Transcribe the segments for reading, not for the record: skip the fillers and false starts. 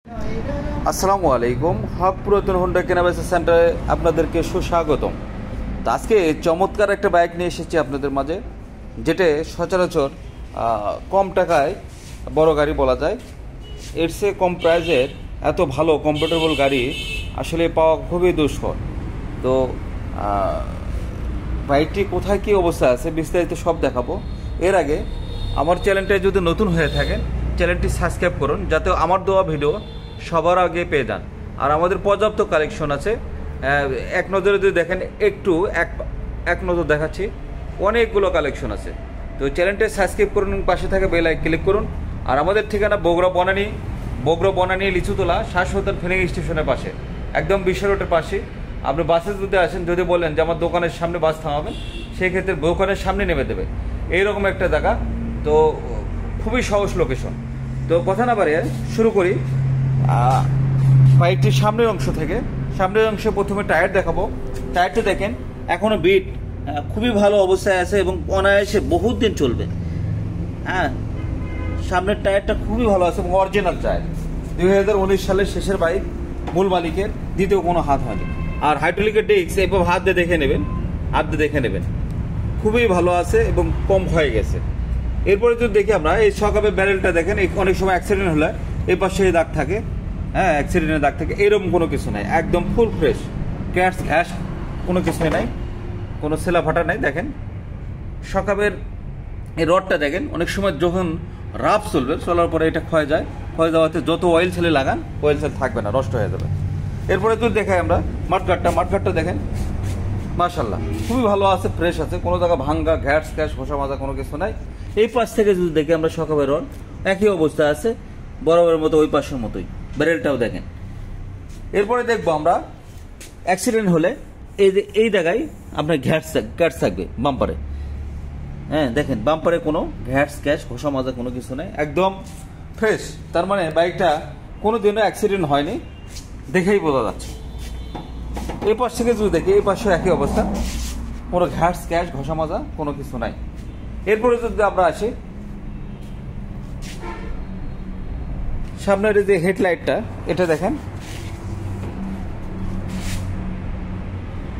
আসসালামু আলাইকুম। হক পুরাতন হোন্ডা কেনাবেচা সেন্টারে আপনাদেরকে সুস্বাগতম। তো আজকে চমৎকার একটা বাইক নিয়ে এসেছি আপনাদের মাঝে, যেটা সচরাচর কম টাকায় বড় গাড়ি বলা যায়। এর চেয়ে কম প্রাইজের এত ভালো কমফোর্টেবল গাড়ি আসলে পাওয়া খুবই দুষ্কর। তো বাইকটি কোথায় কী অবস্থা আছে বিস্তারিত সব দেখাবো। এর আগে আমার চ্যানেলটা যদি নতুন হয়ে থাকে চ্যানেলটি সাবস্ক্রাইব করুন, যাতে আমার দেওয়া ভিডিও সবার আগে পেয়ে যান। আর আমাদের পর্যাপ্ত কালেকশন আছে, এক নজরে যদি দেখেন, একটু এক নজর দেখাচ্ছি, অনেকগুলো কালেকশন আছে। তো চ্যানেলটা সাবস্ক্রাইব করুন, পাশে থাকে বেল আইকন ক্লিক করুন। আর আমাদের ঠিকানা বগুড়া বনানী লিচুতলা শাশ্বতন ফিলিং স্টেশনের পাশে, একদম বিশ্ব রোডের পাশে। আপনি বাসে যদি আসেন, যদি বলেন যে আমার দোকানের সামনে বাস থামাবেন, সেই ক্ষেত্রে দোকানের সামনে নেমে দেবে, এইরকম একটা জায়গা। তো খুবই সহজ লোকেশন। তো কথা না বাড়িয়ে শুরু করি। বাইকটির সামনের অংশ থেকে। সামনের অংশে প্রথমে টায়ার দেখাবো। টায়ারটা দেখেন, এখনো বিট খুবই ভালো অবস্থায় আছে এবং অনায়াসে বহুত দিন চলবে। হ্যাঁ, সামনের টায়ারটা খুবই ভালো আছে এবং অরিজিনাল টায়ার। 2019 সালের শেষের বাইক, মূল মালিকের, দ্বিতীয় কোনো হাত হয়নি। আর হাইড্রোলিকের ডিস্ক এভাবে হাত দিয়ে দেখে নেবেন, খুবই ভালো আছে এবং কম হয়ে গেছে। এরপরে যদি দেখি আমরা এই সকাপের ব্যারেলটা দেখেন, অনেক সময় অ্যাক্সিডেন্ট হলে এই পাশে দাগ থাকে, হ্যাঁ অ্যাক্সিডেন্টের দাগ থাকে, এরকম কোনো কিছু নাই, একদম ফুল ফ্রেশ, ক্যাশ ঘ্যাশ কোনো কিছুই নাই, কোনো সেলা ফাটা নাই। দেখেন সকাপের এই রডটা দেখেন, অনেক সময় যখন রাফ চলার পরে এটা ক্ষয় যাওয়াতে যত অয়েল ছেলে লাগান, অয়েল সেল থাকবে না, নষ্ট হয়ে যাবে। এরপরে যদি দেখাই আমরা মাঠঘাটটা দেখেন, মাশাআল্লাহ খুবই ভালো আছে, ফ্রেশ আছে, কোনো জায়গা ভাঙ্গা ঘ্যাস ক্যাশ ঘষা মাজা কোনো কিছু নাই। এই পাশ থেকে যদি দেখি আমরা সকাপের রড একই অবস্থা আছে, বরাবরের মতো, ওই পাশের মতোই। ব্যারেলটাও দেখেন। এরপরে দেখবো আমরা অ্যাক্সিডেন্ট হলে এই জায়গায় আপনার ঘ্যাস থাকবে বাম্পারে। হ্যাঁ দেখেন, বাম্পারে কোনো ঘ্যাস ক্যাশ ঘষা মাজা কোনো কিছু নেই, একদম ফ্রেশ। তার মানে বাইকটা কোনো দিনও অ্যাক্সিডেন্ট হয়নি, দেখেই বোঝা যাচ্ছে। এই পাশ থেকে যদি দেখি, এই পাশেও একই অবস্থা, কোনো ঘ্যাস ক্যাশ ঘষা মাজা কোনো কিছু নাই। এরপরে যদি আমরা আসি সামনের যে হেডলাইটটা, এটা দেখেন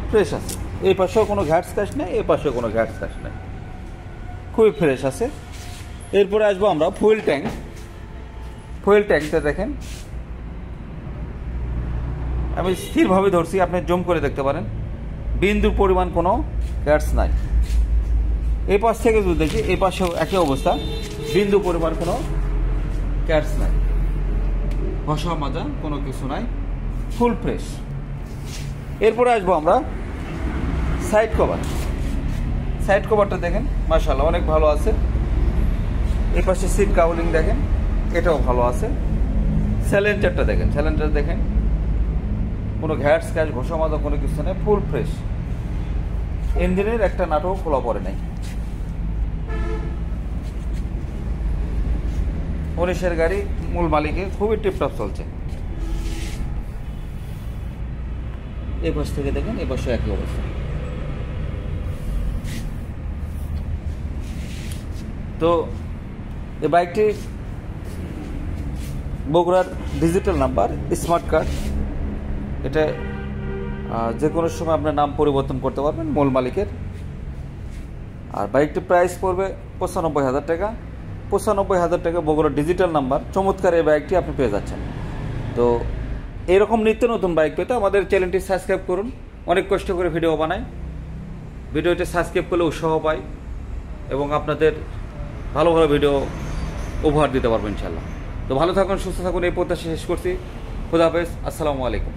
ফ্রেশ আছে, এই পাশেও কোনো ঘ্যাস ক্যাশ নেই, এই পাশেও কোনো ঘ্যাস ক্যাশ নেই, খুবই ফ্রেশ আছে। এরপরে আসবো আমরা ফুয়েল ট্যাঙ্কটা দেখেন, আমি স্থিরভাবে ধরছি, আপনি জুম করে দেখতে পারেন, বিন্দুর পরিমাণ কোনো গ্যাস নাই। এই পাশ থেকে যদি দেখি, এই পাশেও একই অবস্থা, বিন্দু পরিমাণ কোনো গ্যাস নাই, ঘষা মাজা কোনো কিছু নাই, ফুল ফ্রেশ। এরপরে আসবো আমরা সাইড কভারটা দেখেন, মাশাআল্লাহ অনেক ভালো আছে। এই পাশে সিট কাউলিং দেখেন, এটাও ভালো আছে। স্যালেন্সারটা দেখেন, কোনো ঘ্যাস ক্যাশ ঘষা মাজা কোনো কিছু নেই, ফুল ফ্রেশ। ইঞ্জিনের একটা নাটক খোলা পড়ে নাই। 19-এর গাড়ি, মূল মালিকে, খুবই টিপটপ চলছে। এই পাশ থেকে দেখেন, এই পাশে একই অবস্থা। তো এই বাইকটি বগুড়ার ডিজিটাল নাম্বার, স্মার্ট কার্ড। এটা যে কোনো সময় আপনার নাম পরিবর্তন করতে পারবেন মূল মালিকের। আর বাইকটির প্রাইস পড়বে 95,000 টাকা। 95,000 টাকা বগুড়ার ডিজিটাল নাম্বার, চমৎকার এই বাইকটি আপনি পেয়ে যাচ্ছেন। তো এরকম নিত্য নতুন বাইক পেতে আমাদের চ্যানেলটি সাবস্ক্রাইব করুন। অনেক কষ্ট করে ভিডিও বানাই, ভিডিওটি সাবস্ক্রাইব করলে উৎসাহ পাই এবং আপনাদের ভালো ভালো ভিডিও উপহার দিতে পারবো ইনশাল্লাহ। তো ভালো থাকুন, সুস্থ থাকুন, এই প্রত্যাশা শেষ করছি। খুদা হাফেজ, আসসালামু আলাইকুম।